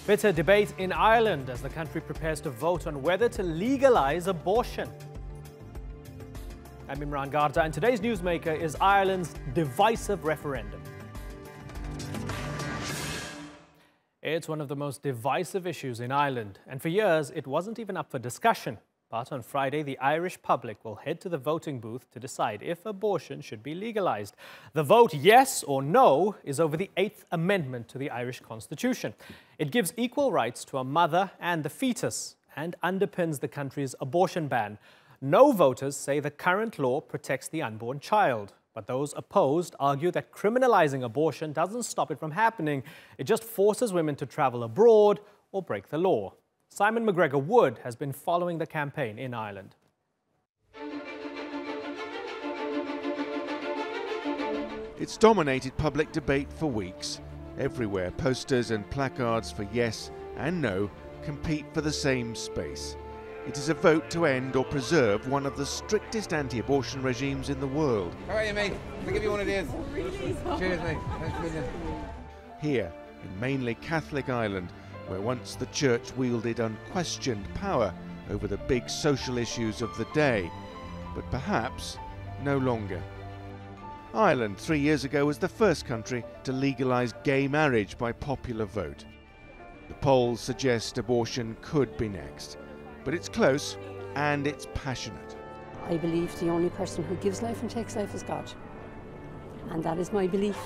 Bitter debate in Ireland as the country prepares to vote on whether to legalise abortion. I'm Imran Garda, and today's newsmaker is Ireland's divisive referendum. It's one of the most divisive issues in Ireland, and for years it wasn't even up for discussion. But on Friday, the Irish public will head to the voting booth to decide if abortion should be legalised. The vote, yes or no, is over the 8th Amendment to the Irish Constitution. It gives equal rights to a mother and the fetus and underpins the country's abortion ban. No voters say the current law protects the unborn child. But those opposed argue that criminalising abortion doesn't stop it from happening. It just forces women to travel abroad or break the law. Simon McGregor-Wood has been following the campaign in Ireland. It's dominated public debate for weeks. Everywhere, posters and placards for yes and no compete for the same space. It is a vote to end or preserve one of the strictest anti-abortion regimes in the world. How are you, mate? I'll give you one of these. Cheers, mate. Thanks a million. Here, in mainly Catholic Ireland, where once the church wielded unquestioned power over the big social issues of the day, but perhaps no longer. Ireland 3 years ago was the first country to legalise gay marriage by popular vote. The polls suggest abortion could be next, but it's close and it's passionate. I believe the only person who gives life and takes life is God, and that is my belief.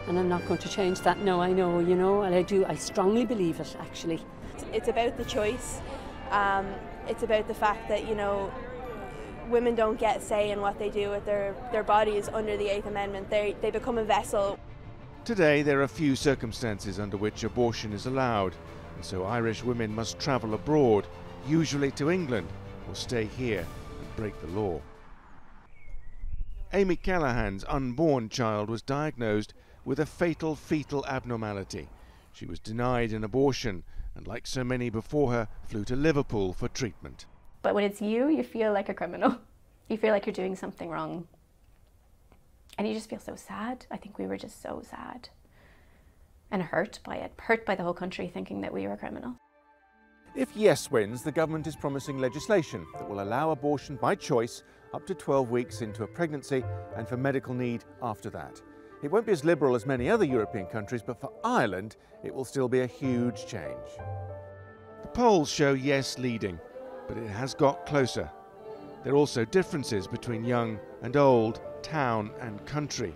And I'm not going to change that. No, I know, and I strongly believe it, actually. It's about the choice. It's about the fact that, women don't get say in what they do with their bodies under the 8th Amendment. They become a vessel. Today, there are few circumstances under which abortion is allowed, and so Irish women must travel abroad, usually to England, or stay here and break the law. Amy Callahan's unborn child was diagnosed with a fatal fetal abnormality. She was denied an abortion and, like so many before her, flew to Liverpool for treatment. But when it's you feel like a criminal. You feel like you're doing something wrong. And you just feel so sad. I think we were just so sad and hurt by it, hurt by the whole country thinking that we were a criminal. If yes wins, the government is promising legislation that will allow abortion by choice up to 12 weeks into a pregnancy and for medical need after that. It won't be as liberal as many other European countries, but for Ireland, it will still be a huge change. The polls show yes leading, but it has got closer. There are also differences between young and old, town and country.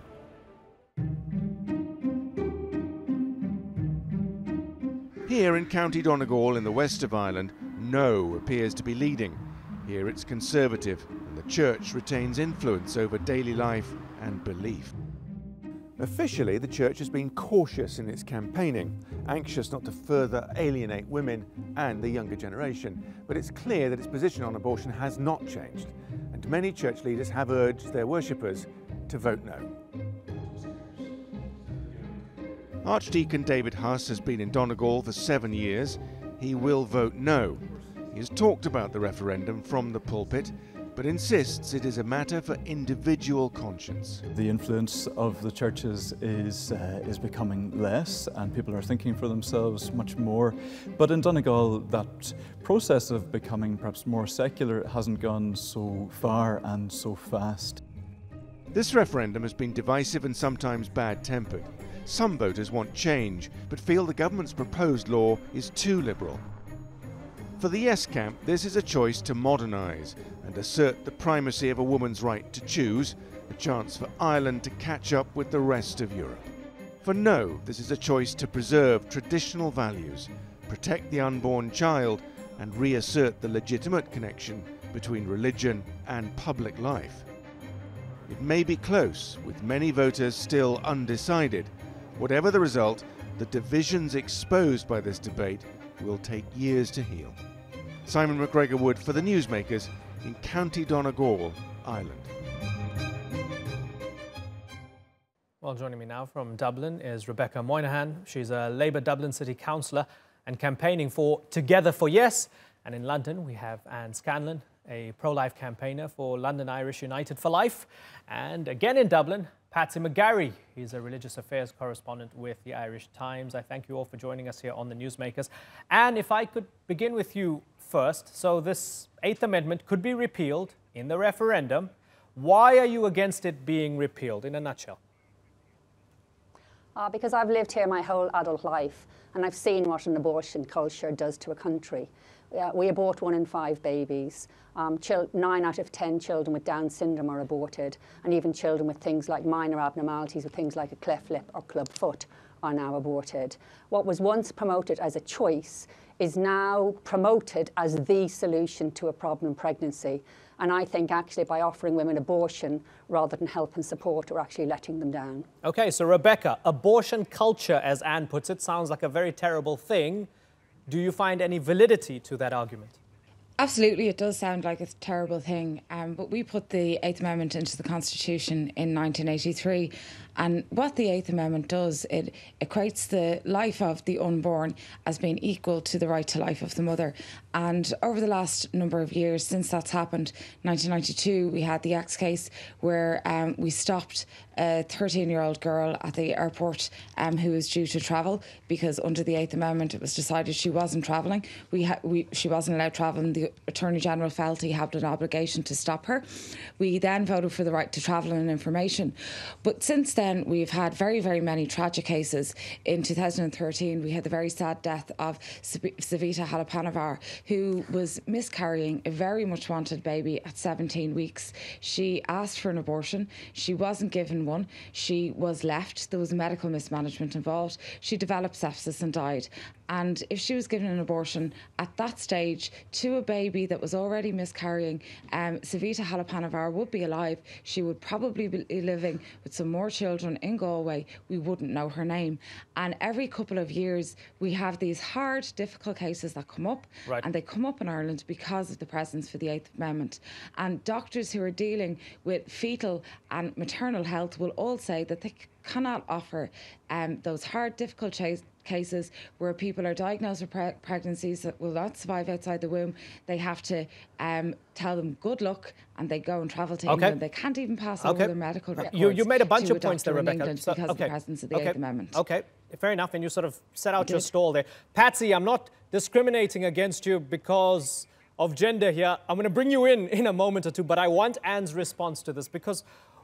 Here in County Donegal in the west of Ireland, no appears to be leading. Here it's Conservative, and the church retains influence over daily life and belief. Officially, the church has been cautious in its campaigning, anxious not to further alienate women and the younger generation. But it's clear that its position on abortion has not changed, and many church leaders have urged their worshippers to vote no. Archdeacon David Huss has been in Donegal for 7 years. He will vote no. He has talked about the referendum from the pulpit, but insists it is a matter for individual conscience. The influence of the churches is becoming less, and people are thinking for themselves much more. But in Donegal, that process of becoming perhaps more secular hasn't gone so far and so fast. This referendum has been divisive and sometimes bad-tempered. Some voters want change, but feel the government's proposed law is too liberal. For the yes camp, this is a choice to modernise and assert the primacy of a woman's right to choose, a chance for Ireland to catch up with the rest of Europe. For no, this is a choice to preserve traditional values, protect the unborn child, and reassert the legitimate connection between religion and public life. It may be close, with many voters still undecided. Whatever the result, the divisions exposed by this debate will take years to heal. Simon McGregor-Wood for the Newsmakers in County Donegal, Ireland. Well, joining me now from Dublin is Rebecca Moynihan. She's a Labour Dublin City Councillor and campaigning for Together for Yes. And in London, we have Anne Scanlon, a pro-life campaigner for London Irish United for Life. And again in Dublin, Patsy McGarry. He's a religious affairs correspondent with the Irish Times. I thank you all for joining us here on the Newsmakers. And if I could begin with you first. So this 8th Amendment could be repealed in the referendum. Why are you against it being repealed, in a nutshell? Because I've lived here my whole adult life, and I've seen what an abortion culture does to a country. We abort 1 in 5 babies. 9 out of 10 children with Down syndrome are aborted, and even children with things like minor abnormalities, with things like a cleft lip or club foot, are now aborted. What was once promoted as a choice is now promoted as the solution to a problem pregnancy. And I think actually by offering women abortion rather than help and support, we're actually letting them down. Okay, so Rebecca, abortion culture, as Anne puts it, sounds like a very terrible thing. Do you find any validity to that argument? Absolutely, it does sound like a terrible thing, but we put the 8th Amendment into the Constitution in 1983, and what the 8th Amendment does, it equates the life of the unborn as being equal to the right to life of the mother. And over the last number of years since that's happened, 1992, we had the X case where we stopped a 13-year-old girl at the airport who was due to travel, because under the 8th Amendment it was decided she wasn't travelling. She wasn't allowed travelling. The Attorney General felt he had an obligation to stop her. We then voted for the right to travel and information. But since then we've had very, very many tragic cases. In 2013 we had the very sad death of Savita Halappanavar, who was miscarrying a very much wanted baby at 17 weeks. She asked for an abortion. She wasn't given one. She was left. There was medical mismanagement involved. She developed sepsis and died. And if she was given an abortion at that stage to a baby that was already miscarrying, Savita Halappanavar would be alive. She would probably be living with some more children in Galway. We wouldn't know her name. And every couple of years we have these hard, difficult cases that come up, right, and they come up in Ireland because of the presence for the 8th Amendment. And doctors who are dealing with fetal and maternal health will all say that they cannot offer those hard, difficult cases where people are diagnosed with pregnancies that will not survive outside the womb. They have to tell them good luck, and they go and travel to England. They can't even pass over their medical records. You made a bunch of points there, Rebecca. Because of the presence of the 8th Amendment. Okay, fair enough, and you sort of set out your stall there. Patsy, I'm not discriminating against you because of gender here. I'm going to bring you in a moment or two, but I want Anne's response to this, because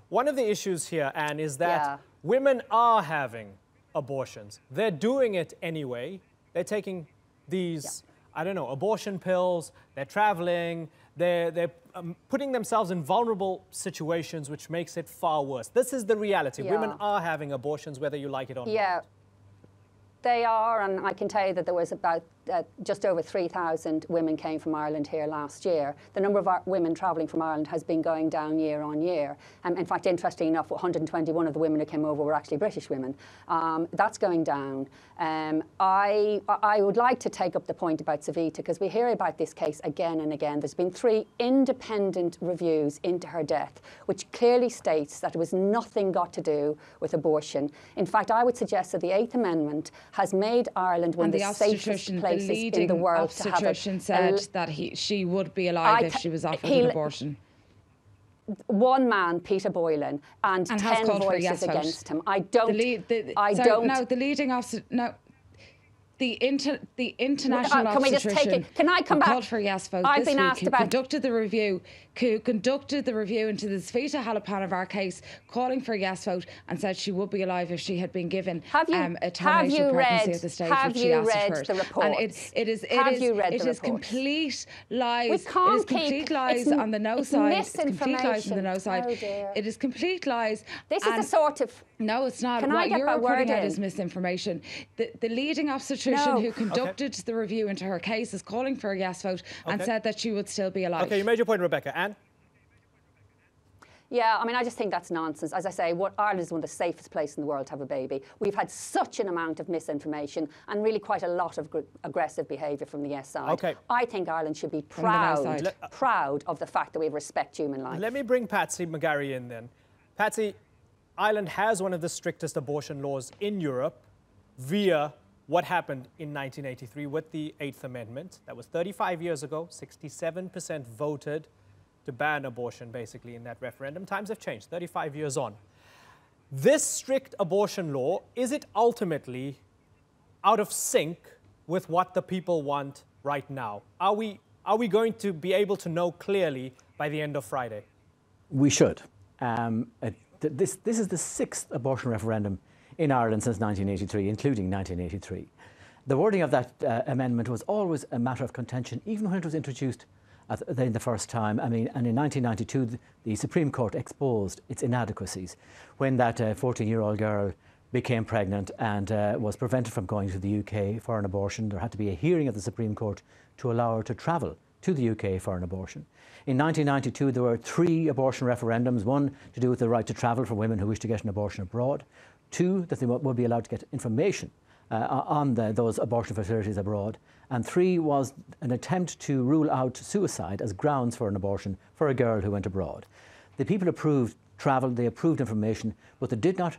one of the issues here, Anne, is that women are having abortions. They're doing it anyway. They're taking these, I don't know, abortion pills. They're traveling. They're putting themselves in vulnerable situations, which makes it far worse. This is the reality. Women are having abortions, whether you like it or not. They are, and I can tell you that there was about just over 3,000 women came from Ireland here last year. The number of women travelling from Ireland has been going down year on year. In fact, interestingly enough, 121 of the women who came over were actually British women. That's going down. I would like to take up the point about Savita, because we hear about this case again and again. There's been 3 independent reviews into her death, which clearly states that it was nothing got to do with abortion. In fact, I would suggest that the 8th Amendment has made Ireland one of the safest places in the world to have it. Said that she would be alive if she was offered an abortion. One man, Peter Boylan, and 10 voices against him. The international can we just take it? Can I come back? Called for a yes vote I've this been week, asked about conducted the review into the Savita Halappanavar case, calling for a yes vote, and said she would be alive if she had been given a termination of pregnancy at the stage which she asked for. The report? And it is complete lies. It is complete lies on the no side. It's complete lies on the no side. It is complete lies. This is the sort of... No, it's not. What you're putting out is misinformation. The leading obstetrician who conducted the review into her case is calling for a yes vote and said that she would still be alive. Okay, you made your point, Rebecca. Anne? Yeah, I mean, I just think that's nonsense. As I say, Ireland is one of the safest places in the world to have a baby. We've had such an amount of misinformation and really quite a lot of aggressive behaviour from the yes side. Okay. I think Ireland should be proud of the fact that we respect human life. Let me bring Patsy McGarry in then. Patsy, Ireland has one of the strictest abortion laws in Europe via what happened in 1983 with the 8th Amendment. That was 35 years ago. 67% voted to ban abortion, basically, in that referendum. Times have changed, 35 years on. this strict abortion law, is it ultimately out of sync with what the people want right now? Are we going to be able to know clearly by the end of Friday? We should. This is the 6th abortion referendum in Ireland since 1983, including 1983. The wording of that amendment was always a matter of contention, even when it was introduced in the first time. I mean, and in 1992, the Supreme Court exposed its inadequacies when that 14-year-old girl became pregnant and was prevented from going to the UK for an abortion. There had to be a hearing at the Supreme Court to allow her to travel to the UK for an abortion. In 1992, there were 3 abortion referendums, one to do with the right to travel for women who wish to get an abortion abroad, 2, that they would be allowed to get information on those abortion facilities abroad, and 3 was an attempt to rule out suicide as grounds for an abortion for a girl who went abroad. The people approved travel, they approved information, but they did not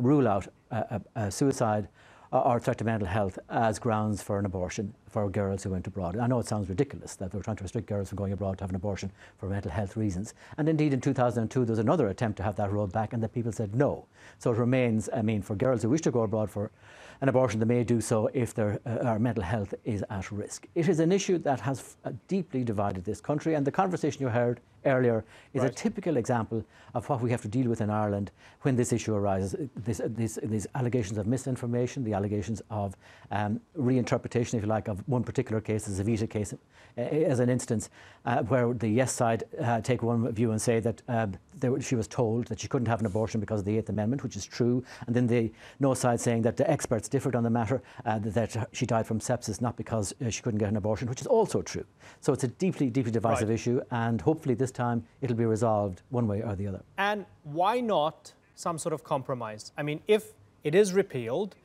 rule out suicide or threat to mental health as grounds for an abortion for girls who went abroad. I know it sounds ridiculous that they were trying to restrict girls from going abroad to have an abortion for mental health reasons. And indeed in 2002 there was another attempt to have that rolled back and the people said no. So it remains, I mean, for girls who wish to go abroad for an abortion, they may do so if their mental health is at risk. It is an issue that has deeply divided this country, and the conversation you heard earlier is a typical example of what we have to deal with in Ireland when this issue arises. These allegations of misinformation, the allegations of reinterpretation, if you like, of one particular case, the Zavita case, as an instance, where the yes side take one view and say that she was told that she couldn't have an abortion because of the 8th Amendment, which is true, and then the no side saying that the experts differed on the matter, that she died from sepsis, not because she couldn't get an abortion, which is also true. So it's a deeply, deeply divisive issue, and hopefully this time it'll be resolved one way or the other. And why not some sort of compromise? I mean, if it is repealed,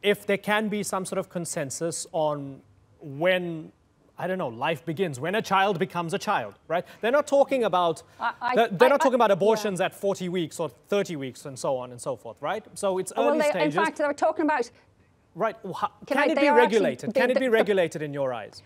if there can be some sort of consensus on when, I don't know, life begins, when a child becomes a child, right? They're not talking about, they're not talking about abortions at 40 weeks or 30 weeks and so on and so forth, right? So it's early stages. In fact, they were talking about... Right. Can it be regulated? Can it be regulated in your eyes?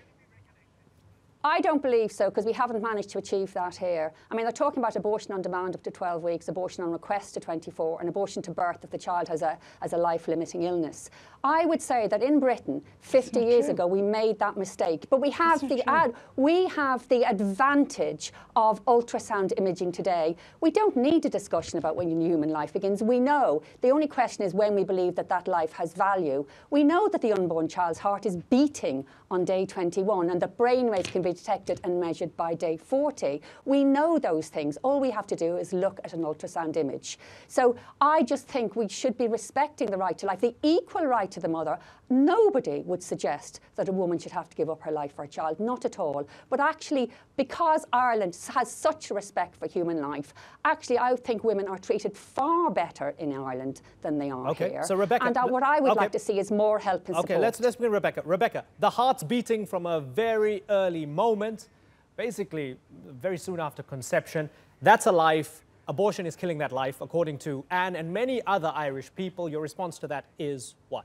I don't believe so, because we haven't managed to achieve that here. I mean, they're talking about abortion on demand up to 12 weeks, abortion on request to 24, and abortion to birth if the child has a life-limiting illness. I would say that in Britain, 50 years ago, we made that mistake. But we have the advantage of ultrasound imaging today. We don't need a discussion about when human life begins. We know. The only question is when we believe that that life has value. We know that the unborn child's heart is beating on day 21 and that brain waves can be detected and measured by day 40. We know those things. All we have to do is look at an ultrasound image. So I just think we should be respecting the right to life, the equal right to the mother. Nobody would suggest that a woman should have to give up her life for a child, not at all. But actually, because Ireland has such a respect for human life, actually I think women are treated far better in Ireland than they are here. So Rebecca, and what I would like to see is more help and support. Okay, let's bring Rebecca. Rebecca, the heart's beating from a very early moment, basically very soon after conception. That's a life. Abortion is killing that life, according to Anne and many other Irish people. Your response to that is what?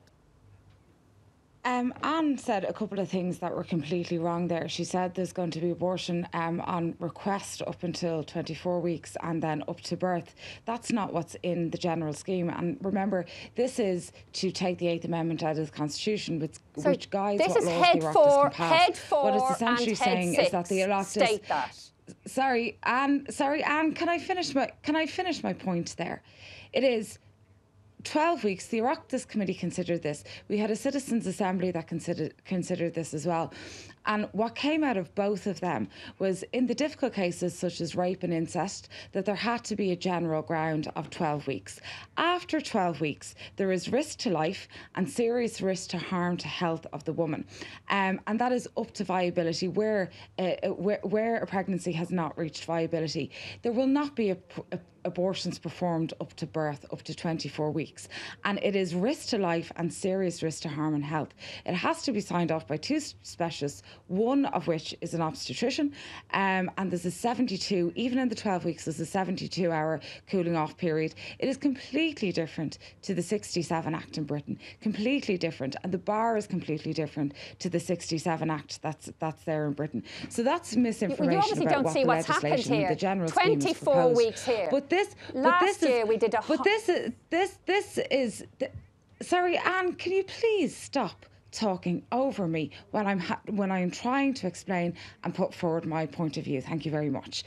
Anne said a couple of things that were completely wrong there. She said there's going to be abortion on request up until 24 weeks and then up to birth. That's not what's in the general scheme. And remember, this is to take the 8th Amendment out of the Constitution, which guides what laws the Oireachtas can pass. Head 4 what it's essentially saying is that the Oireachtas state that. Sorry, Anne, can I finish my point there? It is 12 weeks. The Oireachtas Committee considered this. We had a Citizens' Assembly that considered this as well. And what came out of both of them was, in the difficult cases such as rape and incest, that there had to be a general ground of 12 weeks. After 12 weeks, there is risk to life and serious risk to harm to health of the woman. And that is up to viability, where a pregnancy has not reached viability. There will not be abortions performed up to birth, up to 24 weeks. And it is risk to life and serious risk to harm and health. It has to be signed off by 2 specialists, one of which is an obstetrician, and there's a 72, even in the 12 weeks, there's a 72-hour cooling off period. It is completely different to the 67 Act in Britain, completely different, and the bar is completely different to the 67 Act that's there in Britain. So that's misinformation you obviously about don't what see the what's legislation happened here. and the general scheme is 24 proposed. weeks here. But Last year we did a. But this is. Sorry, Anne. Can you please stop talking over me when I'm trying to explain and put forward my point of view? Thank you very much.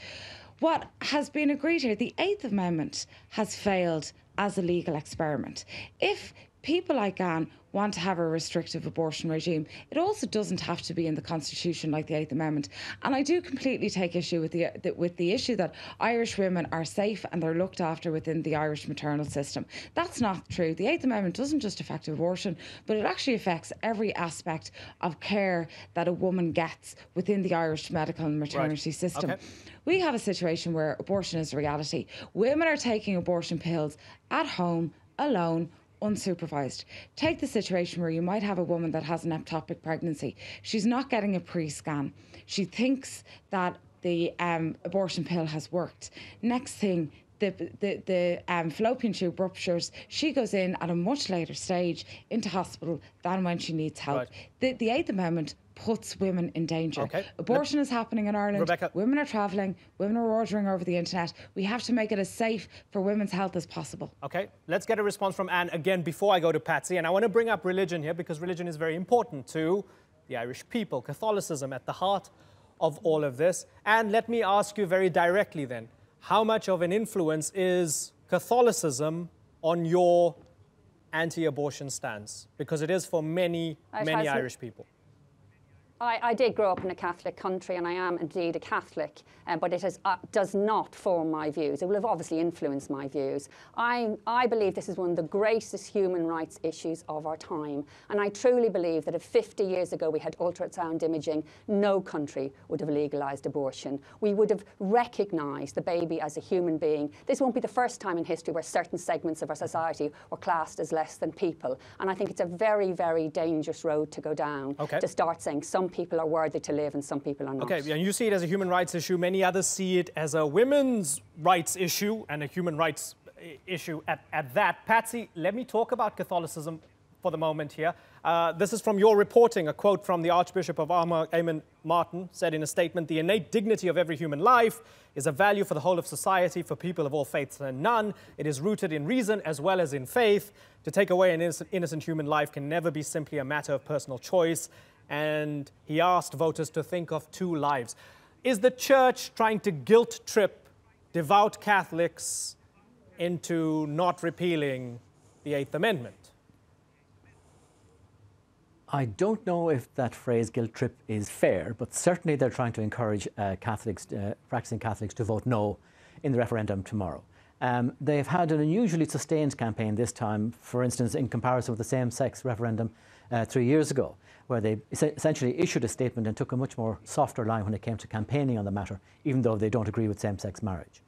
What has been agreed here, the 8th Amendment has failed as a legal experiment. If people like Anne want to have a restrictive abortion regime, it also doesn't have to be in the Constitution like the 8th Amendment. And I do completely take issue with the issue that Irish women are safe and they're looked after within the Irish maternal system. That's not true. The 8th Amendment doesn't just affect abortion, but it actually affects every aspect of care that a woman gets within the Irish medical and maternity system. Okay. We have a situation where abortion is a reality. Women are taking abortion pills at home, alone, unsupervised. Take the situation where you might have a woman that has an ectopic pregnancy. She's not getting a pre-scan. She thinks that the abortion pill has worked. Next thing, the fallopian tube ruptures. She goes in at a much later stage into hospital than when she needs help. Right. The 8th Amendment puts women in danger. Okay. Abortion is happening in Ireland. Rebecca. Women are travelling. Women are ordering over the internet. We have to make it as safe for women's health as possible. Okay, let's get a response from Anne again before I go to Patsy. And I want to bring up religion here because religion is very important to the Irish people. Catholicism at the heart of all of this. And let me ask you very directly then, how much of an influence is Catholicism on your anti-abortion stance? Because it is for many Irish people. I did grow up in a Catholic country and I am indeed a Catholic, but it does not form my views. It will have obviously influenced my views. I believe this is one of the greatest human rights issues of our time, and I truly believe that if 50 years ago we had ultrasound imaging, no country would have legalised abortion. We would have recognised the baby as a human being. This won't be the first time in history where certain segments of our society were classed as less than people, and I think it's a very, very dangerous road to go down to start saying some people are worthy to live and some people are not. Okay, and you see it as a human rights issue. Many others see it as a women's rights issue and a human rights issue at that. Patsy, let me talk about Catholicism for the moment here. This is from your reporting. A quote from the Archbishop of Armagh, Eamon Martin, said in a statement, "The innate dignity of every human life is a value for the whole of society, for people of all faiths and none. It is rooted in reason as well as in faith. To take away an innocent human life can never be simply a matter of personal choice." And he asked voters to think of 2 lives. Is the church trying to guilt trip devout Catholics into not repealing the 8th Amendment? I don't know if that phrase guilt trip is fair, but certainly they're trying to encourage practicing Catholics to vote no in the referendum tomorrow. They've had an unusually sustained campaign this time, for instance, in comparison with the same-sex referendum 3 years ago, where they essentially issued a statement and took a much more softer line when it came to campaigning on the matter, even though they don't agree with same-sex marriage.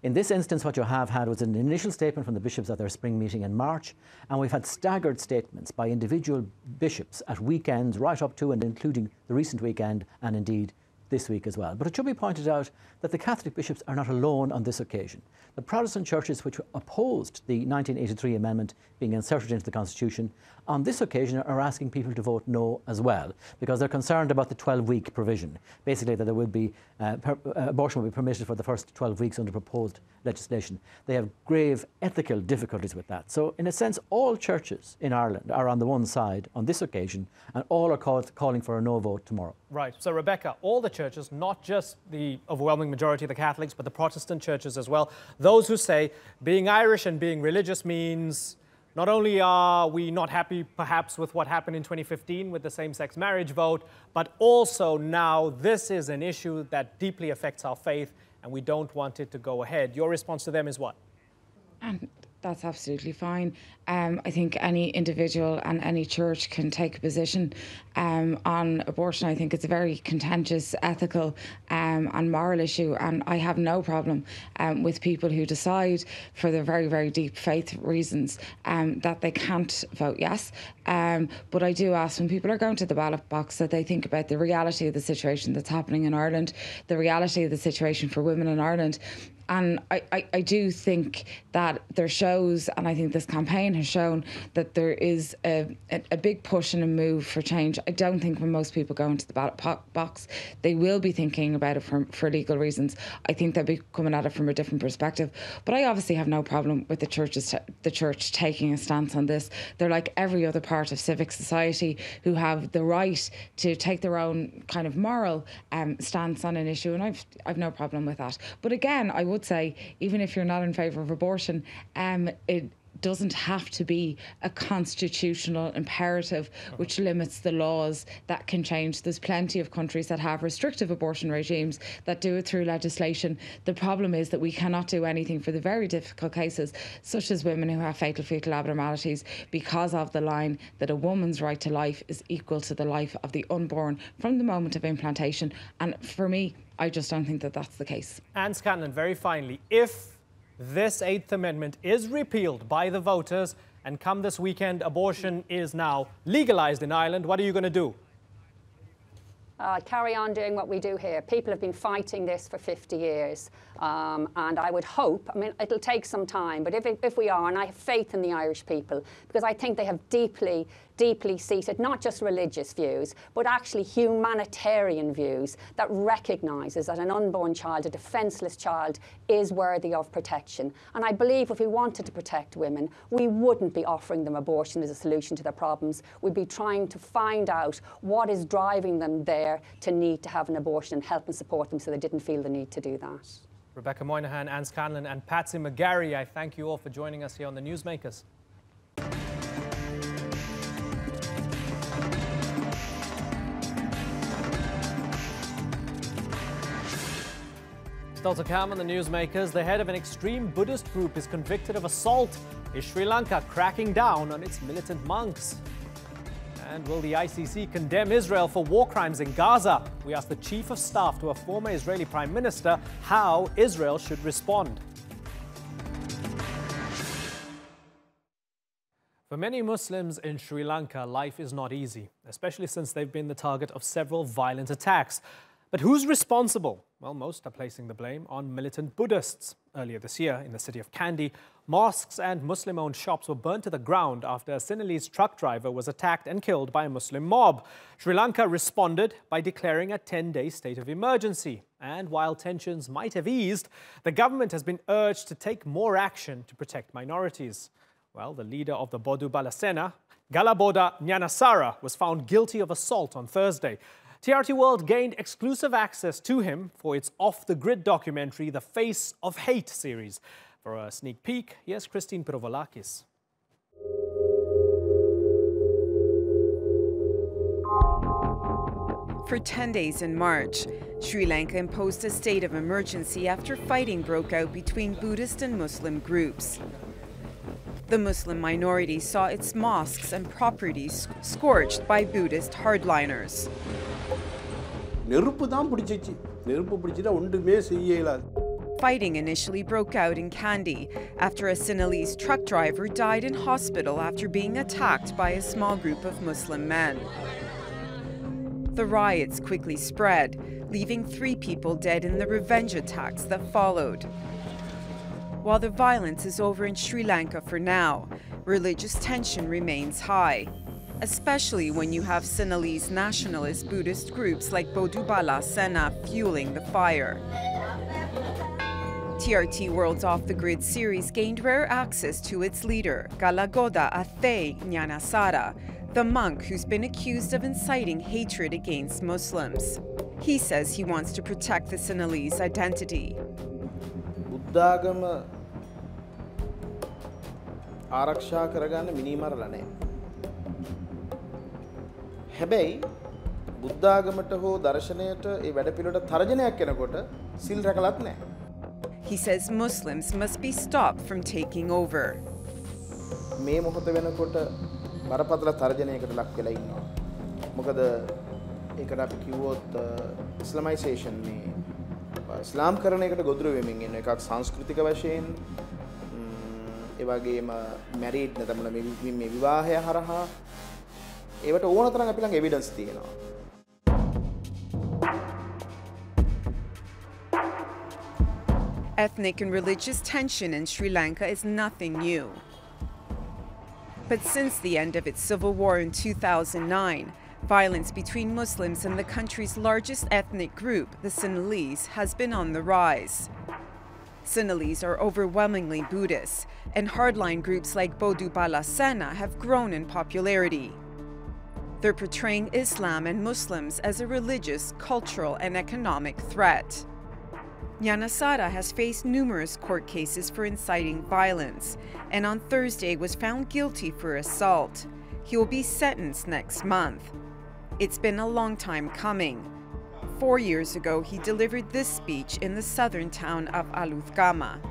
In this instance, what you have had was an initial statement from the bishops at their spring meeting in March, and we've had staggered statements by individual bishops at weekends, right up to and including the recent weekend, and indeed this week as well. But it should be pointed out that the Catholic bishops are not alone on this occasion. The Protestant churches which opposed the 1983 amendment being inserted into the Constitution on this occasion are asking people to vote no as well, because they're concerned about the 12-week provision. Basically that there will be abortion will be permitted for the first 12 weeks under proposed legislation. They have grave ethical difficulties with that. So in a sense, all churches in Ireland are on the one side on this occasion, and all are calling for a no vote tomorrow. Right. So Rebecca, all the churches, not just the overwhelming majority of the Catholics, but the Protestant churches as well, those who say being Irish and being religious means not only are we not happy perhaps with what happened in 2015 with the same-sex marriage vote, but also now this is an issue that deeply affects our faith and we don't want it to go ahead. Your response to them is what? That's absolutely fine. I think any individual and any church can take a position on abortion. I think it's a very contentious ethical and moral issue, and I have no problem with people who decide for their very, very deep faith reasons that they can't vote yes. But I do ask when people are going to the ballot box that they think about the reality of the situation that's happening in Ireland, the reality of the situation for women in Ireland, And I do think that there shows, and I think this campaign has shown, that there is a big push and a move for change. I don't think when most people go into the ballot box, they will be thinking about it for legal reasons. I think they'll be coming at it from a different perspective. But I obviously have no problem with the church taking a stance on this. They're like every other part of civic society who have the right to take their own kind of moral stance on an issue, and I've no problem with that. But again, I would say, even if you're not in favour of abortion, it doesn't have to be a constitutional imperative which limits the laws that can change. There's plenty of countries that have restrictive abortion regimes that do it through legislation. The problem is that we cannot do anything for the very difficult cases, such as women who have fatal fetal abnormalities, because of the line that a woman's right to life is equal to the life of the unborn from the moment of implantation. And for me, I just don't think that that's the case. Anne Scanlon, very finally, if this 8th Amendment is repealed by the voters and come this weekend abortion is now legalised in Ireland, what are you going to do? Carry on doing what we do here. People have been fighting this for 50 years. And I would hope, I mean, it'll take some time, but if we are, and I have faith in the Irish people, because I think they have deeply seated, not just religious views, but actually humanitarian views that recognises that an unborn child, a defenceless child, is worthy of protection. And I believe if we wanted to protect women, we wouldn't be offering them abortion as a solution to their problems. We'd be trying to find out what is driving them there to need to have an abortion and help and support them so they didn't feel the need to do that. Rebecca Moynihan, Anne Scanlon and Patsy McGarry, I thank you all for joining us here on the Newsmakers. Still to come on the Newsmakers, the head of an extreme Buddhist group is convicted of assault. Is Sri Lanka cracking down on its militant monks? And will the ICC condemn Israel for war crimes in Gaza? We asked the chief of staff to a former Israeli prime minister how Israel should respond. For many Muslims in Sri Lanka, life is not easy, especially since they've been the target of several violent attacks. But who's responsible? Well, most are placing the blame on militant Buddhists. Earlier this year, in the city of Kandy, mosques and Muslim-owned shops were burnt to the ground after a Sinhalese truck driver was attacked and killed by a Muslim mob. Sri Lanka responded by declaring a 10-day state of emergency. And while tensions might have eased, the government has been urged to take more action to protect minorities. Well, the leader of the Bodu Balasena, Galaboda Nyanasara, was found guilty of assault on Thursday. TRT World gained exclusive access to him for its off-the-grid documentary, The Face of Hate series. For a sneak peek, here's Christine Pirovolakis. For 10 days in March, Sri Lanka imposed a state of emergency after fighting broke out between Buddhist and Muslim groups. The Muslim minority saw its mosques and properties scorched by Buddhist hardliners. Fighting initially broke out in Kandy after a Sinhalese truck driver died in hospital after being attacked by a small group of Muslim men. The riots quickly spread, leaving 3 people dead in the revenge attacks that followed. While the violence is over in Sri Lanka for now, religious tension remains high, especially when you have Sinhalese nationalist Buddhist groups like Bodu Balasena fueling the fire. TRT World's Off the Grid series gained rare access to its leader, Galagoda Athe Nyanasara, the monk who's been accused of inciting hatred against Muslims. He says he wants to protect the Sinhalese identity. බුද්ධාගම ආරක්ෂා කරගන්න මිනිමරලා නැහැ. හැබැයි බුද්ධාගමට හෝ දර්ශනයට ඒ වැඩපිළිවෙලට තර්ජනයක් එනකොට සිල් රැකලත් නැහැ. He says Muslims must be stopped from taking over. මේ මොහොත වෙනකොට බරපතල තර්ජනයකට ලක් වෙලා ඉන්නවා. මොකද ඒකට අපි කිව්වොත් ඉස්ලාමයිසේෂන් මේ ඉස්ලාම් කරණයකට ගොදුරු වෙමින් ඉන්න එකක් සංස්කෘතික වශයෙන් ඒ වගේම මැරිඩ් නැත්නම් මේ විවාහය හරහා ඒවට ඕන තරම් අපි ළඟ එවිඩන්ස් තියෙනවා. Ethnic and religious tension in Sri Lanka is nothing new. But since the end of its civil war in 2009, violence between Muslims and the country's largest ethnic group, the Sinhalese, has been on the rise. Sinhalese are overwhelmingly Buddhist, and hardline groups like Bodubala Sena have grown in popularity. They're portraying Islam and Muslims as a religious, cultural, and economic threat. Nyanasara has faced numerous court cases for inciting violence, and on Thursday was found guilty for assault. He will be sentenced next month. It's been a long time coming. 4 years ago, he delivered this speech in the southern town of Aluthgama.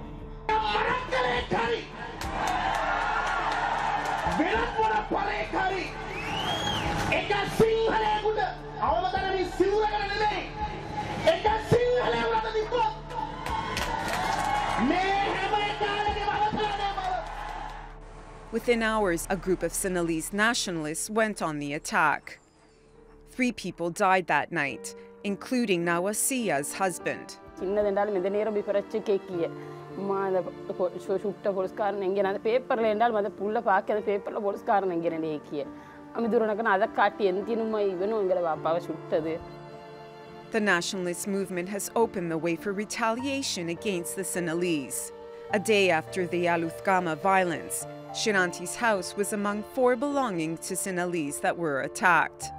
Within hours, a group of Sinhalese nationalists went on the attack. 3 people died that night, including Nawasia's husband. The nationalist movement has opened the way for retaliation against the Sinhalese. A day after the Aluthgama violence, Shinanti's house was among 4 belonging to Sinhalese that were attacked.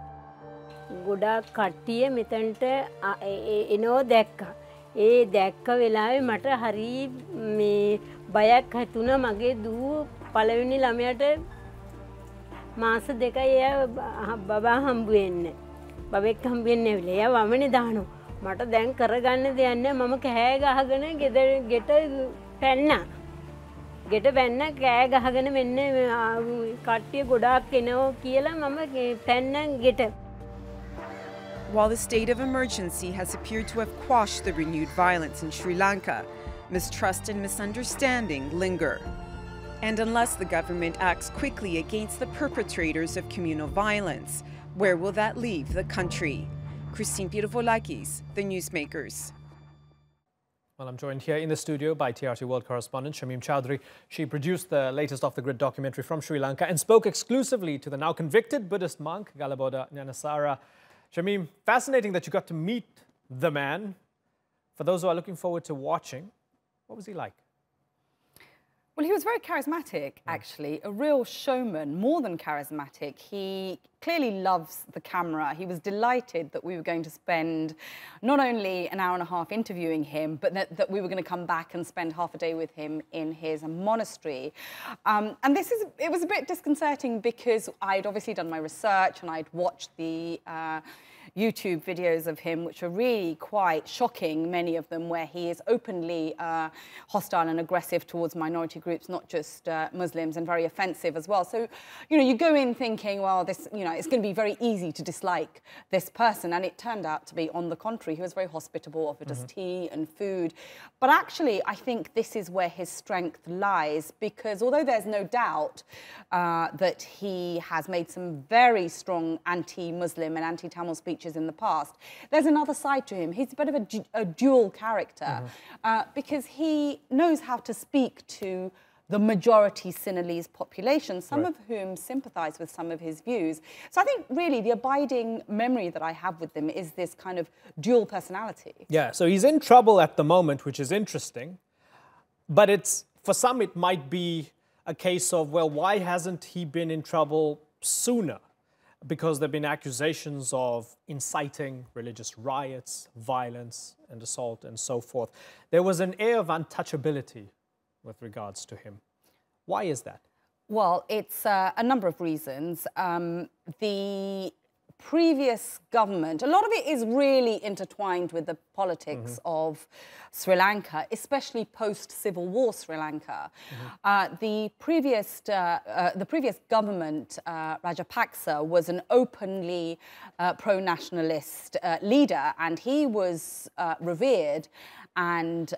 ගොඩාක් කට්ටිය මෙතනට එනෝ දැක්කා. ඒ දැක්ක වෙලාවේ මට හරි මේ බයක් හිතුණා මගේ දූ පළවෙනි ළමයාට මාස 2යි එයා බබා හම්බ වෙන්නේ. බබෙක් හම්බ වෙන්නේ නැවිලා. එයා වමනේ දානවා. මට දැන් කරගන්න දෙයක් නැහැ. මම කෑ ගහගෙන ගෙට පැන්නා. ගෙට පැන්න කෑ ගහගෙන මෙන්න කට්ටිය ගොඩාක් එනවා කියලා මම පැන්න ගෙට. While the state of emergency has appeared to have quashed the renewed violence in Sri Lanka, mistrust and misunderstanding linger. And unless the government acts quickly against the perpetrators of communal violence, where will that leave the country? Christine Pirovolakis, The Newsmakers. Well, I'm joined here in the studio by TRT World correspondent Shamim Chowdhury. She produced the latest off-the-grid documentary from Sri Lanka and spoke exclusively to the now convicted Buddhist monk, Galaboda Nyanasara. Shamim, fascinating that you got to meet the man. For those who are looking forward to watching, what was he like? Well, he was very charismatic, actually, a real showman, more than charismatic. He clearly loves the camera. He was delighted that we were going to spend not only an hour and a half interviewing him, but that we were going to come back and spend half a day with him in his monastery. And it was a bit disconcerting because I'd obviously done my research and I'd watched the YouTube videos of him, which are really quite shocking, many of them, where he is openly hostile and aggressive towards minority groups, not just Muslims, and very offensive as well. So, you know, you go in thinking, well, this, you know, it's going to be very easy to dislike this person. And it turned out to be, on the contrary, he was very hospitable, offered us tea and food. But actually, I think this is where his strength lies, because although there's no doubt that he has made some very strong anti-Muslim and anti-Tamil speeches in the past, there's another side to him. He's a bit of a dual character because he knows how to speak to the majority Sinhalese population, some of whom sympathise with some of his views. So I think really the abiding memory that I have with him is this kind of dual personality. Yeah, so he's in trouble at the moment, which is interesting. But it's, for some, it might be a case of, well, why hasn't he been in trouble sooner? Because there have been accusations of inciting religious riots, violence and assault and so forth. There was an air of untouchability with regards to him. Why is that? Well, it's a number of reasons. The previous government, a lot of it is really intertwined with the politics of Sri Lanka, especially post-Civil War Sri Lanka. The previous government, Rajapaksa, was an openly pro-nationalist leader, and he was revered and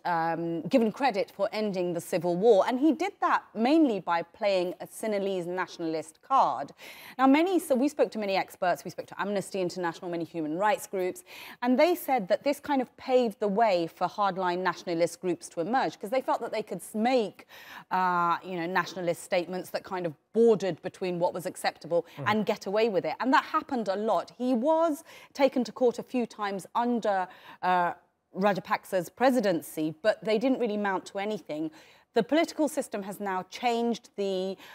given credit for ending the civil war. And he did that mainly by playing a Sinhalese nationalist card. Now, so we spoke to many experts, we spoke to Amnesty International, many human rights groups, and they said that this kind of paved the way for hardline nationalist groups to emerge, because they felt that they could make, nationalist statements that kind of bordered between what was acceptable and get away with it. And that happened a lot. He was taken to court a few times under Rajapaksa's presidency, but they didn't really mount to anything. The political system has now changed. Sirisena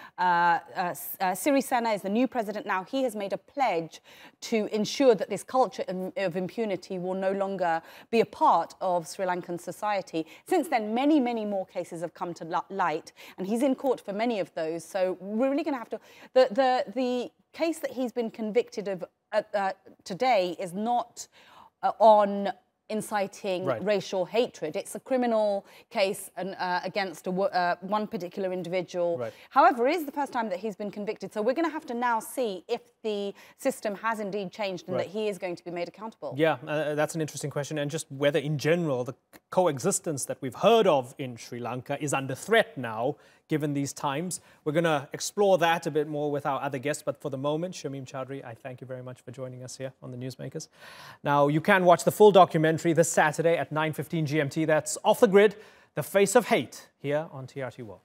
is the new president now. He has made a pledge to ensure that this culture of impunity will no longer be a part of Sri Lankan society. Since then, many, many more cases have come to light, and he's in court for many of those. So we're really going to have to... The case that he's been convicted of today is not on inciting racial hatred. It's a criminal case against one particular individual. However, it is the first time that he's been convicted. So we're going to have to now see if the system has indeed changed and that he is going to be made accountable. Yeah, that's an interesting question. And just whether in general the coexistence that we've heard of in Sri Lanka is under threat now, given these times. We're going to explore that a bit more with our other guests. But for the moment, Shamim Chowdhury, I thank you very much for joining us here on The Newsmakers. Now, you can watch the full documentary this Saturday at 9:15 GMT. That's Off the Grid, The Face of Hate, here on TRT World.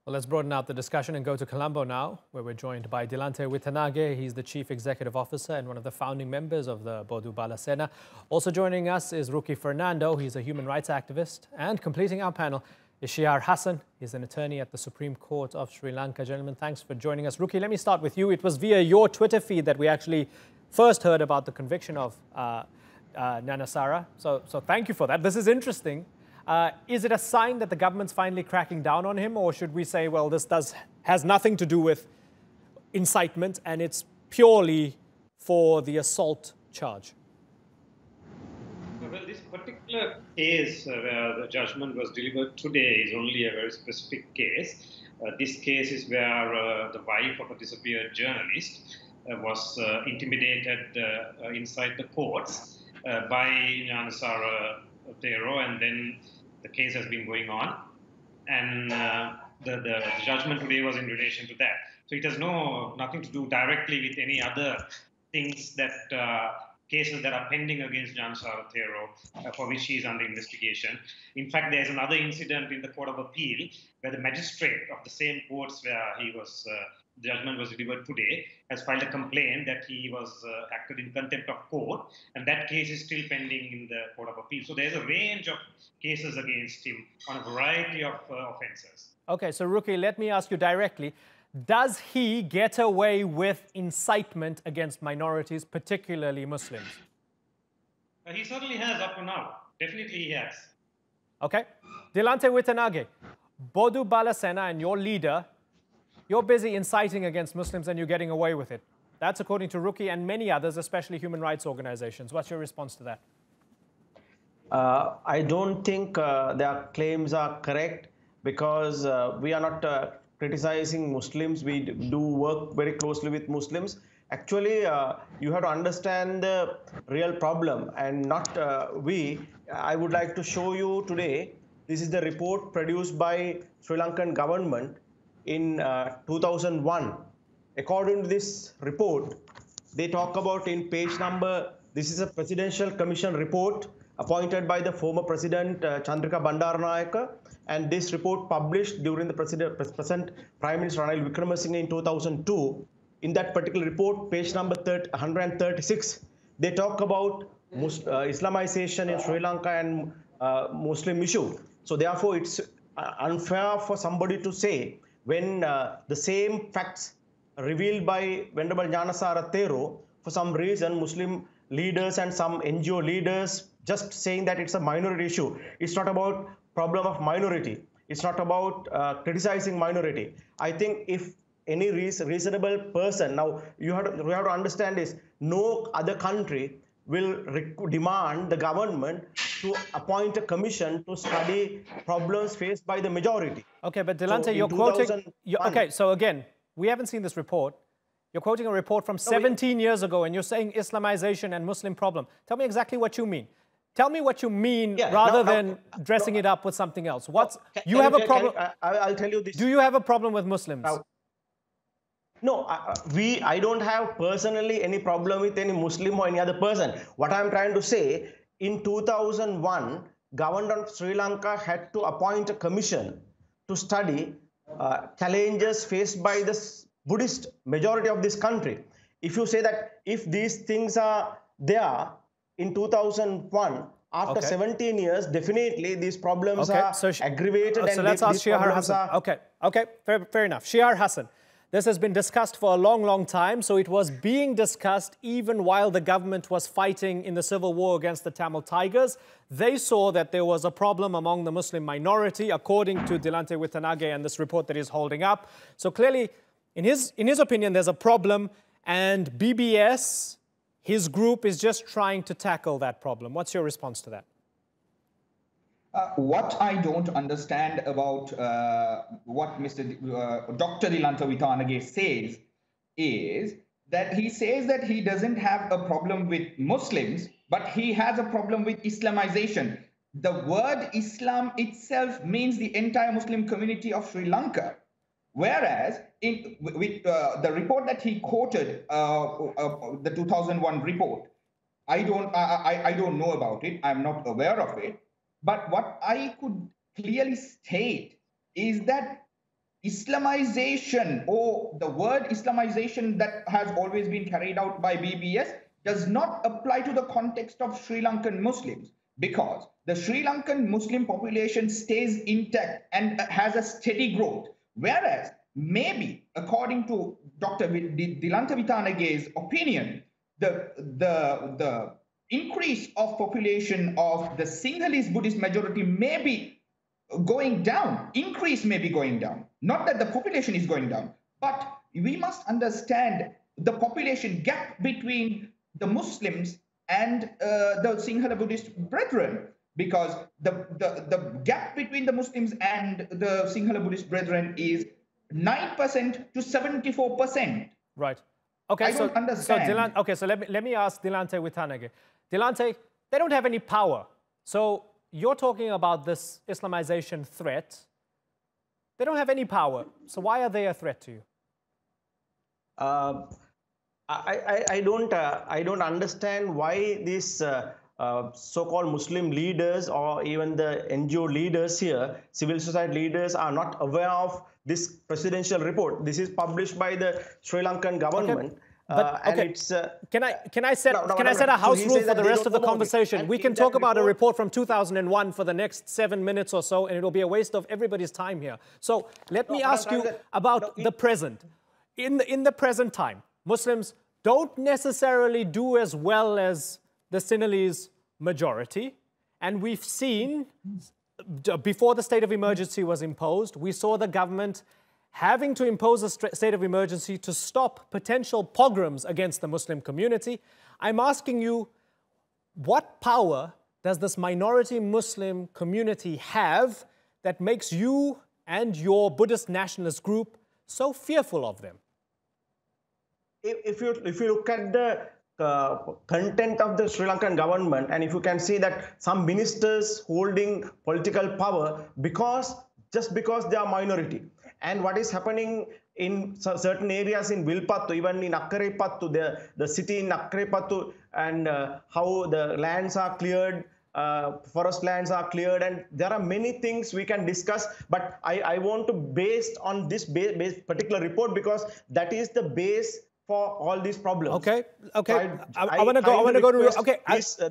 Well, let's broaden out the discussion and go to Colombo now, where we're joined by Dilante Wittanage. He's the Chief Executive Officer and one of the founding members of the Bodu Bala Sena. Also joining us is Ruki Fernando. He's a human rights activist. And completing our panel is Shiar Hassan. He's an attorney at the Supreme Court of Sri Lanka. Gentlemen, thanks for joining us. Ruki, let me start with you. It was via your Twitter feed that we actually first heard about the conviction of Nyanasara. So thank you for that. This is interesting. Is it a sign that the government's finally cracking down on him, or should we say, well, this has nothing to do with incitement and it's purely for the assault charge? Well, this particular case where the judgment was delivered today is only a very specific case. This case is where the wife of a disappeared journalist was intimidated inside the courts by Nyanasara Tero, and then the case has been going on, and the judgment today was in relation to that. So it has nothing to do directly with any other things that cases that are pending against Nyanasara Tero, for which he is under investigation. In fact, there is another incident in the Court of Appeal where the magistrate of the same courts where the judgment was delivered today has filed a complaint that he was acted in contempt of court, and that case is still pending in the Court of Appeal. So there's a range of cases against him on a variety of offences. Okay, so Ruki, let me ask you directly. Does he get away with incitement against minorities, particularly Muslims? He certainly has up to now. Definitely he has. Okay. Dilante Wittanage, Bodu Bala Sena and your leader, you're busy inciting against Muslims and you're getting away with it. That's according to Ruki and many others, especially human rights organizations. What's your response to that? I don't think their claims are correct, because we are not criticizing Muslims. We do work very closely with Muslims. Actually, you have to understand the real problem and not we. I would like to show you today, this is the report produced by Sri Lankan government in 2001. According to this report, they talk about in page number, this is a presidential commission report appointed by the former president Chandrika Bandaranaike, and this report published during the present Prime Minister Ranil Wickremesinghe in 2002. In that particular report, page number 136, they talk about Islamization in Sri Lanka and Muslim issue. So therefore, it's unfair for somebody to say, when the same facts revealed by Venerable Nyanasara Tero, for some reason Muslim leaders and some NGO leaders just saying that it's a minority issue. It's not about problem of minority. It's not about criticizing minority. I think if any reasonable person, now we have to understand is, no other country will demand the government to appoint a commission to study problems faced by the majority. Okay, but Dilante, you're quoting... okay, so again, we haven't seen this report. You're quoting a report from 17 years ago, and you're saying Islamization and Muslim problem. Tell me exactly what you mean. Tell me what you mean rather than dressing it up with something else. You have a problem? I'll tell you this. Do you have a problem with Muslims? No, I don't have personally any problem with any Muslim or any other person. What I'm trying to say, in 2001, government of Sri Lanka had to appoint a commission to study challenges faced by the Buddhist majority of this country. If you say that if these things are there in 2001, after 17 years, definitely these problems are aggravated. So let's ask Shihar Hassan. Okay, fair enough. Shihar Hassan. This has been discussed for a long, long time. So it was being discussed even while the government was fighting in the civil war against the Tamil Tigers. They saw that there was a problem among the Muslim minority, according to Dilante Wittanage and this report that he's holding up. So clearly, in his opinion, there's a problem, and BBS, his group, is just trying to tackle that problem. What's your response to that? What I don't understand about what Dr. Dilante Wittanage says is that he says that he doesn't have a problem with Muslims, but he has a problem with Islamization. The word Islam itself means the entire Muslim community of Sri Lanka. Whereas with the report that he quoted, the 2001 report, I don't know about it. I'm not aware of it. But what I could clearly state is that Islamization, or the word Islamization that has always been carried out by BBS, does not apply to the context of Sri Lankan Muslims, because the Sri Lankan Muslim population stays intact and has a steady growth. Whereas maybe, according to Dr. Dilante Wittanage's opinion, the increase of population of the Sinhalese Buddhist majority may be going down. Increase may be going down. Not that the population is going down, but we must understand the population gap between the Muslims and the Sinhala Buddhist brethren, because the gap between the Muslims and the Sinhala Buddhist brethren is 9% to 74%. Right. Okay. I don't understand. So let me ask Dilante Wittanage. Dilante, they don't have any power. So you're talking about this Islamization threat. They don't have any power. So why are they a threat to you? I don't understand why these so-called Muslim leaders or even the NGO leaders here, civil society leaders, are not aware of this presidential report. This is published by the Sri Lankan government. Okay. And it's, can I set a house rule for the rest of the conversation? We can talk about a report from 2001 for the next 7 minutes or so, and it'll be a waste of everybody's time here. So let me ask you about the present. In the present time, Muslims don't necessarily do as well as the Sinhalese majority. And we've seen, before the state of emergency was imposed, we saw the government having to impose a state of emergency to stop potential pogroms against the Muslim community. I'm asking you, what power does this minority Muslim community have that makes you and your Buddhist nationalist group so fearful of them? If you look at the content of the Sri Lankan government, and if you can see that some ministers holding political power just because they are minority, and what is happening in certain areas in Vilpattu, even in Akkarepattu, the city in Akkarepattu, and how the lands are cleared, forest lands are cleared, and there are many things we can discuss, but I want to base on this particular report because that is the base for all these problems. Okay. So I want to go to okay.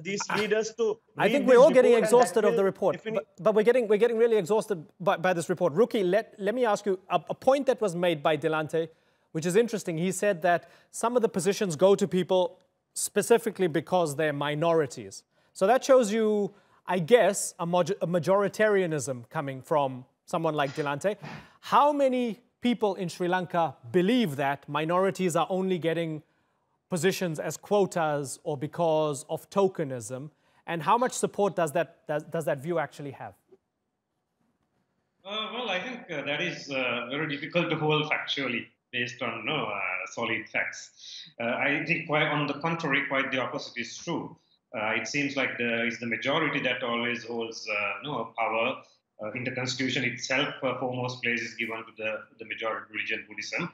These leaders to. I think we're all getting exhausted of the report, but we're getting really exhausted by this report. Ruki, let me ask you a point that was made by Dilante, which is interesting. He said that some of the positions go to people specifically because they're minorities. So that shows you, I guess, a majoritarianism coming from someone like Dilante. How many people in Sri Lanka believe that minorities are only getting positions as quotas or because of tokenism, and how much support does that view actually have? Well, I think that is very difficult to hold factually based on solid facts. I think quite on the contrary, quite the opposite is true. It seems like it's the majority that always holds power. In the constitution itself, foremost place is given to the majority religion, Buddhism,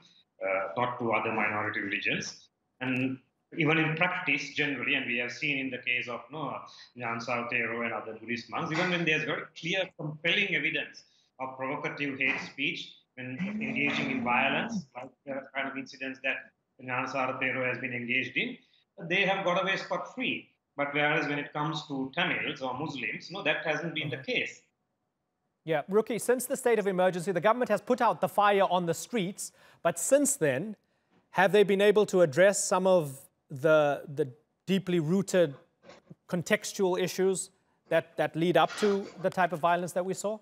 not to other minority religions. And even in practice, generally, and we have seen in the case of Nyansa Thero and other Buddhist monks, even when there's very clear, compelling evidence of provocative hate speech, when engaging in violence, like the kind of incidents that Nyansa Thero has been engaged in, they have got away scot-free. But whereas when it comes to Tamils or Muslims, no, that hasn't been the case. Yeah, Ruki, since the state of emergency, the government has put out the fire on the streets, but since then, have they been able to address some of the deeply rooted contextual issues that lead up to the type of violence that we saw?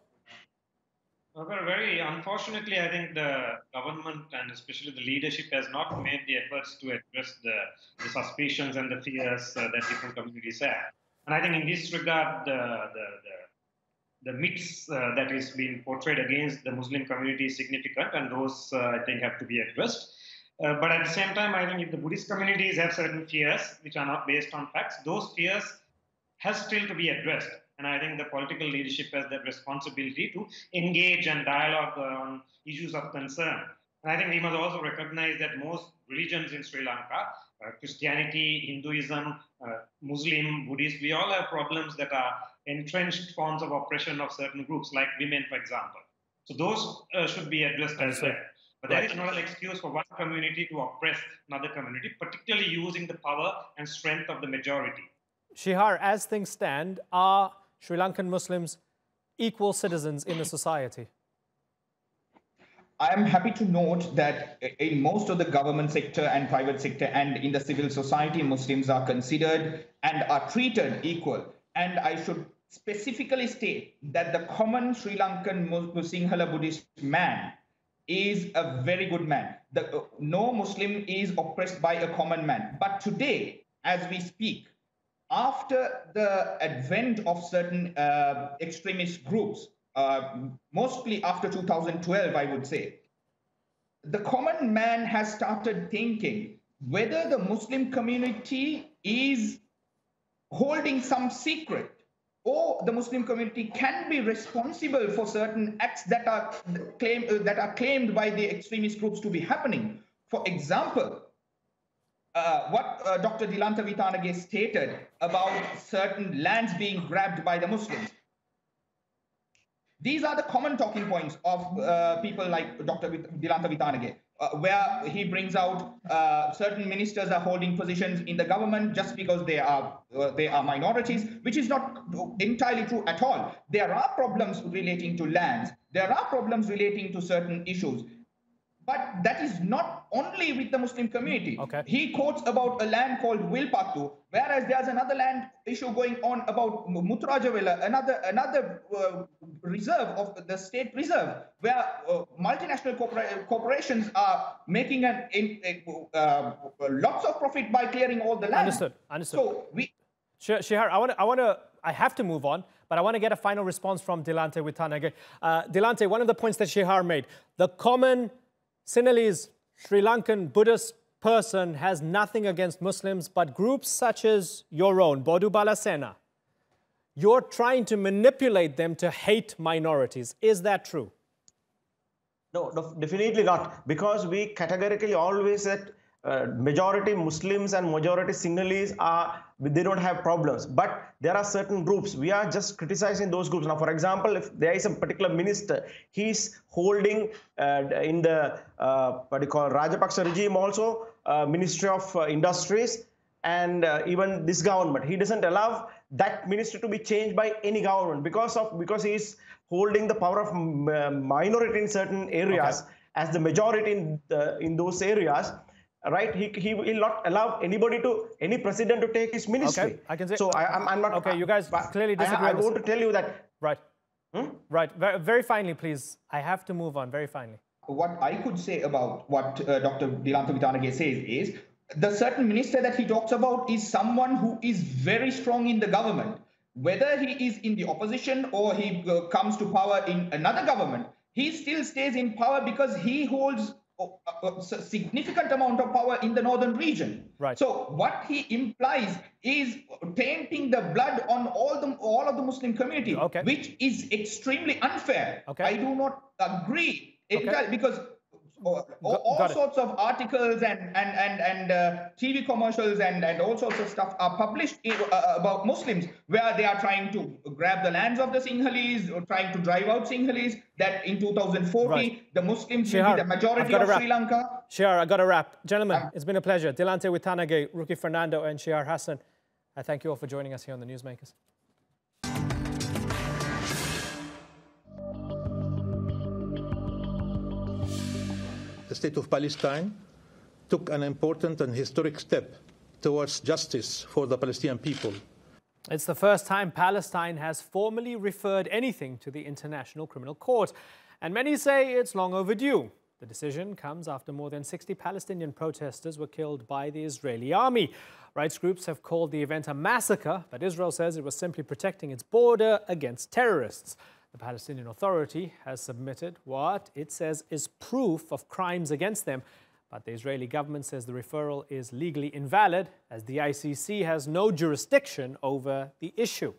Well, very unfortunately, I think the government and especially the leadership has not made the efforts to address the suspicions and the fears that different communities have. And I think in this regard, the myths that is being portrayed against the Muslim community is significant, and those, I think, have to be addressed. But at the same time, I think if the Buddhist communities have certain fears which are not based on facts, those fears have still to be addressed. And I think the political leadership has that responsibility to engage and dialogue on issues of concern. And I think we must also recognize that most religions in Sri Lanka, Christianity, Hinduism, Muslim, Buddhist, we all have problems that are entrenched forms of oppression of certain groups, like women, for example. So those should be addressed as well. But that is not an excuse for one community to oppress another community, particularly using the power and strength of the majority. Shihar, as things stand, are Sri Lankan Muslims equal citizens in the society? I am happy to note that in most of the government sector and private sector and in the civil society, Muslims are considered and are treated equal. And I should specifically state that the common Sri Lankan Sinhala Buddhist man is a very good man. No Muslim is oppressed by a common man. But today, as we speak, after the advent of certain extremist groups, mostly after 2012, I would say, the common man has started thinking whether the Muslim community is holding some secret, or the Muslim community can be responsible for certain acts that are claimed by the extremist groups to be happening. For example, what Dr. Dilanta Vitanage stated about certain lands being grabbed by the Muslims. These are the common talking points of people like Dr. Dilanta Vitanage, where he brings out certain ministers are holding positions in the government just because they are minorities, which is not entirely true at all. There are problems relating to lands. There are problems relating to certain issues. But that is not only with the Muslim community. Okay. He quotes about a land called Wilpattu, whereas there's another land issue going on about Mutrajavela, another reserve of the state reserve, where multinational corporations are making lots of profit by clearing all the land. Understood. So Shihar, I have to move on, but I want to get a final response from Dilante Vitanage. Dilante, one of the points that Shihar made, the common Sinhalese Sri Lankan Buddhist person has nothing against Muslims, but groups such as your own, Bodu Balasena, you're trying to manipulate them to hate minorities. Is that true? No, definitely not. Because we categorically always said majority Muslims and majority Sinhalese they don't have problems. But there are certain groups. We are just criticizing those groups. Now, for example, if there is a particular minister, he's holding in the what you call Rajapaksa regime also, Ministry of Industries, and even this government. He doesn't allow that ministry to be changed by any government because he is holding the power of minority in certain areas as the majority in those areas. Right, he will not allow any president to take his ministry. Okay, I can say. So I'm not. Okay, you guys clearly disagree. I want to tell you that. Right. Right. Very finally, please. I have to move on. Very finally. What I could say about what Dr. Dilanta Vitanage says is the certain minister that he talks about is someone who is very strong in the government. Whether he is in the opposition or he comes to power in another government, he still stays in power because he holds significant amount of power in the northern region. Right. So what he implies is tainting the blood on all of the Muslim community, which is extremely unfair. I do not agree entirely, because all sorts of articles and TV commercials and all sorts of stuff are published about Muslims where they are trying to grab the lands of the Sinhalese or trying to drive out Sinhalese, that in 2040 the Muslims will be the majority of Sri Lanka. Shihar, I got to wrap. Gentlemen, it's been a pleasure. Dilante Witanage, Ruki Fernando and Shihar Hassan, I thank you all for joining us here on the Newsmakers. The state of Palestine took an important and historic step towards justice for the Palestinian people. It's the first time Palestine has formally referred anything to the International Criminal Court, and many say it's long overdue. The decision comes after more than 60 Palestinian protesters were killed by the Israeli army. Rights groups have called the event a massacre, but Israel says it was simply protecting its border against terrorists. The Palestinian Authority has submitted what it says is proof of crimes against them, but the Israeli government says the referral is legally invalid as the ICC has no jurisdiction over the issue.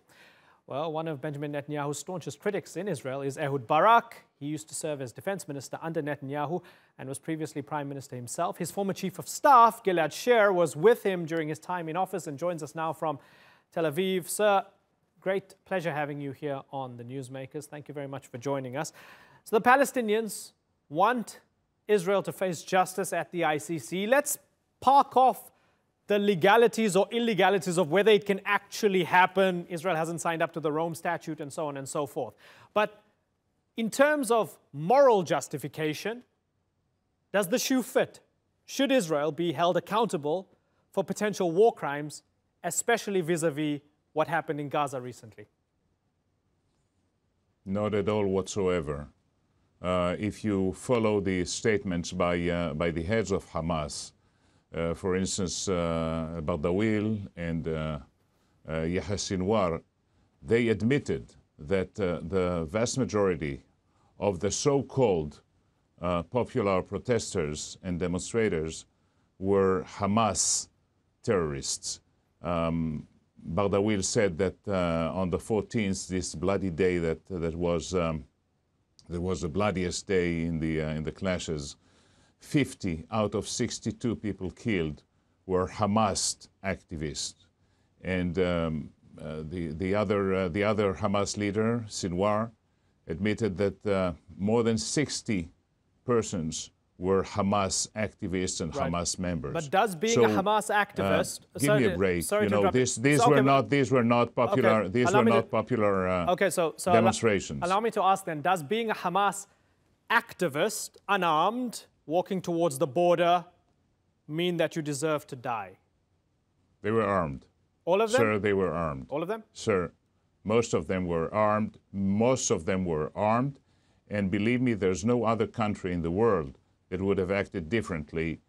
Well, one of Benjamin Netanyahu's staunchest critics in Israel is Ehud Barak. He used to serve as defense minister under Netanyahu and was previously prime minister himself. His former chief of staff, Gilad Sher, was with him during his time in office and joins us now from Tel Aviv. Sir, great pleasure having you here on the Newsmakers. Thank you very much for joining us. So the Palestinians want Israel to face justice at the ICC. Let's park off the legalities or illegalities of whether it can actually happen. Israel hasn't signed up to the Rome Statute and so on and so forth. But in terms of moral justification, does the shoe fit? Should Israel be held accountable for potential war crimes, especially vis-a-vis what happened in Gaza recently? Not at all whatsoever. If you follow the statements by the heads of Hamas, for instance, Bardawil and Yahya Sinwar, they admitted that the vast majority of the so-called popular protesters and demonstrators were Hamas terrorists. Bardawil said that on the 14th, this bloody day that was the bloodiest day in the clashes, 50 out of 62 people killed were Hamas activists, and the other Hamas leader, Sinwar, admitted that more than 60 persons were Hamas activists and Hamas members. But does being a Hamas activist... give me a break. You know, these were not popular. Okay. These were not popular demonstrations. Allow me to ask then: does being a Hamas activist, unarmed, walking towards the border, mean that you deserve to die? They were armed. All of them? Sir, they were armed. All of them? Sir, most of them were armed. Most of them were armed, and believe me, there's no other country in the world that would have acted differently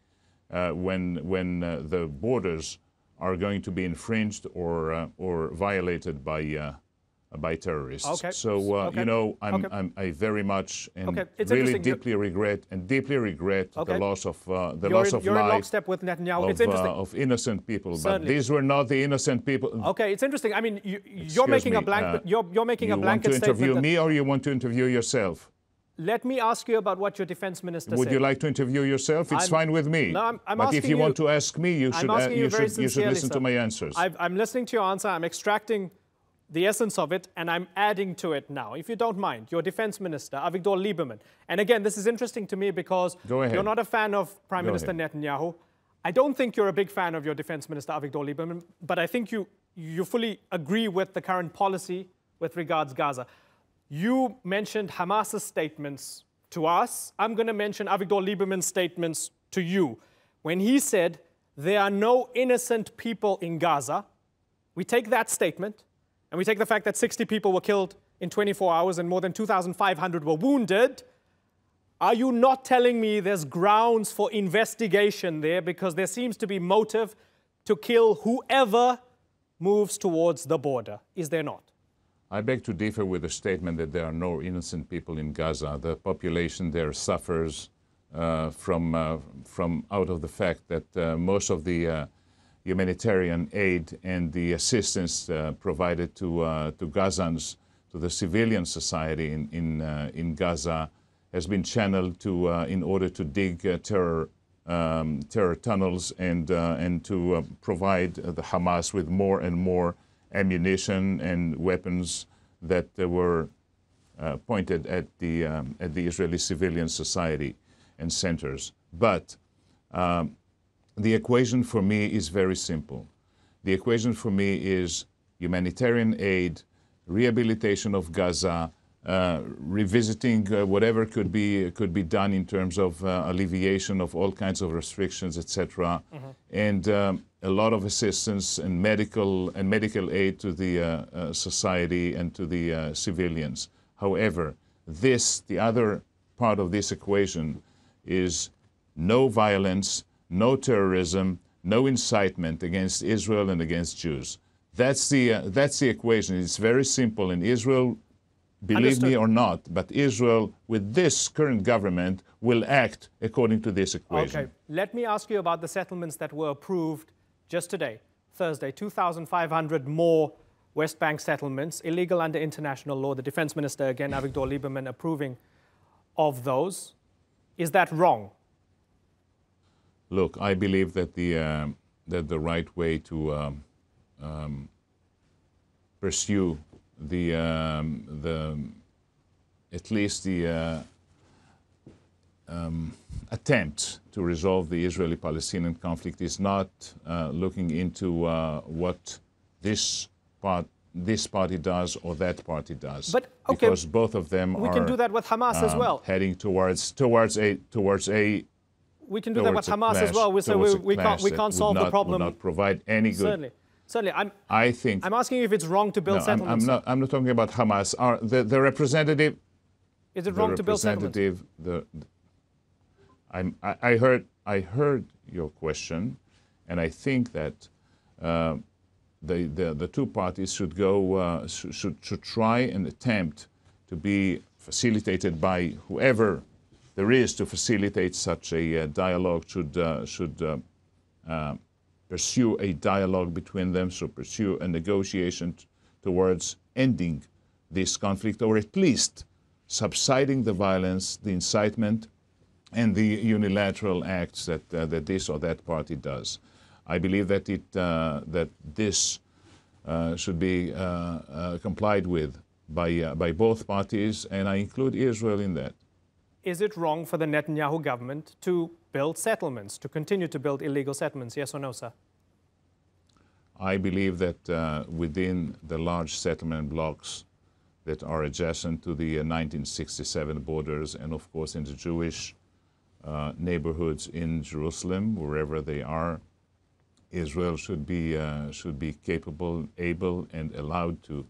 when the borders are going to be infringed or violated by terrorists. Okay. So you know, I very much and really deeply regret the loss of life in lockstep with Netanyahu. It's interesting. Of innocent people, but these were not the innocent people. Okay, it's interesting. I mean, you're making a blanket. You're making a blanket statement. You want to interview me, or you want to interview yourself? Let me ask you about what your defense minister said. Would you like to interview yourself? It's fine with me. No, I'm but if you want to ask me, you should listen sir. to my answers. I'm listening to your answer. I'm extracting the essence of it, and I'm adding to it now. If you don't mind, your defense minister, Avigdor Lieberman. And again, this is interesting to me because you're not a fan of Prime Minister Netanyahu. I don't think you're a big fan of your defense minister, Avigdor Lieberman, but I think you fully agree with the current policy with regards Gaza. You mentioned Hamas's statements to us. I'm going to mention Avigdor Lieberman's statements to you. When he said there are no innocent people in Gaza, we take that statement and we take the fact that 60 people were killed in 24 hours and more than 2,500 were wounded. Are you not telling me there's grounds for investigation there because there seems to be motive to kill whoever moves towards the border? Is there not? I beg to differ with the statement that there are no innocent people in Gaza. The population there suffers from out of the fact that most of the humanitarian aid and the assistance provided to Gazans, to the civilian society in Gaza, has been channeled to in order to dig terror tunnels and to provide the Hamas with more and more ammunition and weapons that were pointed at the Israeli civilian society and centers. But the equation for me is very simple. The equation for me is humanitarian aid, rehabilitation of Gaza, revisiting whatever could be done in terms of alleviation of all kinds of restrictions, etc., and a lot of assistance and medical aid to the society and to the civilians. However, the other part of this equation is no violence, no terrorism, no incitement against Israel and against Jews. That's the equation. It's very simple. And Israel, believe me or not, but Israel, with this current government, will act according to this equation. Okay, let me ask you about the settlements that were approved just today, Thursday. 2,500 more West Bank settlements, illegal under international law. The Defense Minister, again, Avigdor Lieberman, approving of those. Is that wrong? Look, I believe that the right way to pursue at least the attempt to resolve the Israeli-Palestinian conflict is not looking into what this party does or that party does. But okay, because both of them we can do that with Hamas as well. Heading towards a. We can do that with Hamas as well. We can't solve the problem. Would not provide any good. Certainly. I'm asking you if it's wrong to build settlements. I'm not talking about Hamas. The representative. Is it wrong to build settlements? I heard your question, and I think that the two parties should go should try and attempt to be facilitated by whoever there is to facilitate such a dialogue. Should pursue a dialogue between them, so pursue a negotiation towards ending this conflict, or at least subsiding the violence, the incitement, and the unilateral acts that this or that party does. I believe that this should be complied with by both parties, and I include Israel in that. Is it wrong for the Netanyahu government to build settlements, to continue to build illegal settlements? Yes or no, sir? I believe that within the large settlement blocks that are adjacent to the 1967 borders, and of course in the Jewish neighborhoods in Jerusalem, wherever they are, Israel should be capable, able, and allowed to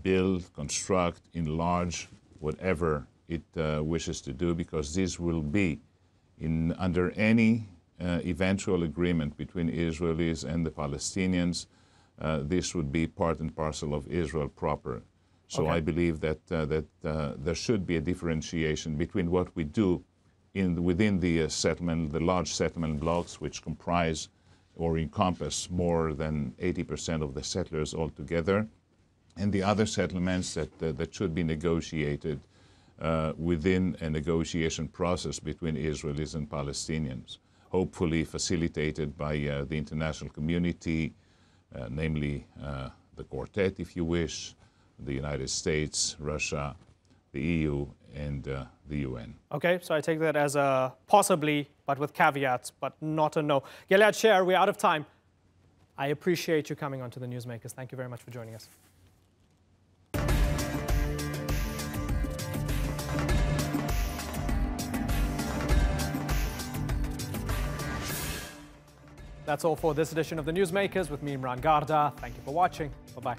build, construct, enlarge whatever it wishes to do, because this will be under any eventual agreement between Israelis and the Palestinians. This would be part and parcel of Israel proper. So okay. I believe that there should be a differentiation between what we do within the settlement, the large settlement blocks, which comprise or encompass more than 80% of the settlers altogether, and the other settlements that should be negotiated within a negotiation process between Israelis and Palestinians, hopefully facilitated by the international community, namely the Quartet, if you wish, the United States, Russia, the EU, and the UN. Okay, so I take that as a possibly, but with caveats, but not a no. Gilad Sher, we're out of time. I appreciate you coming on to the Newsmakers. Thank you very much for joining us. That's all for this edition of the Newsmakers with me, Imran Garda. Thank you for watching. Bye-bye.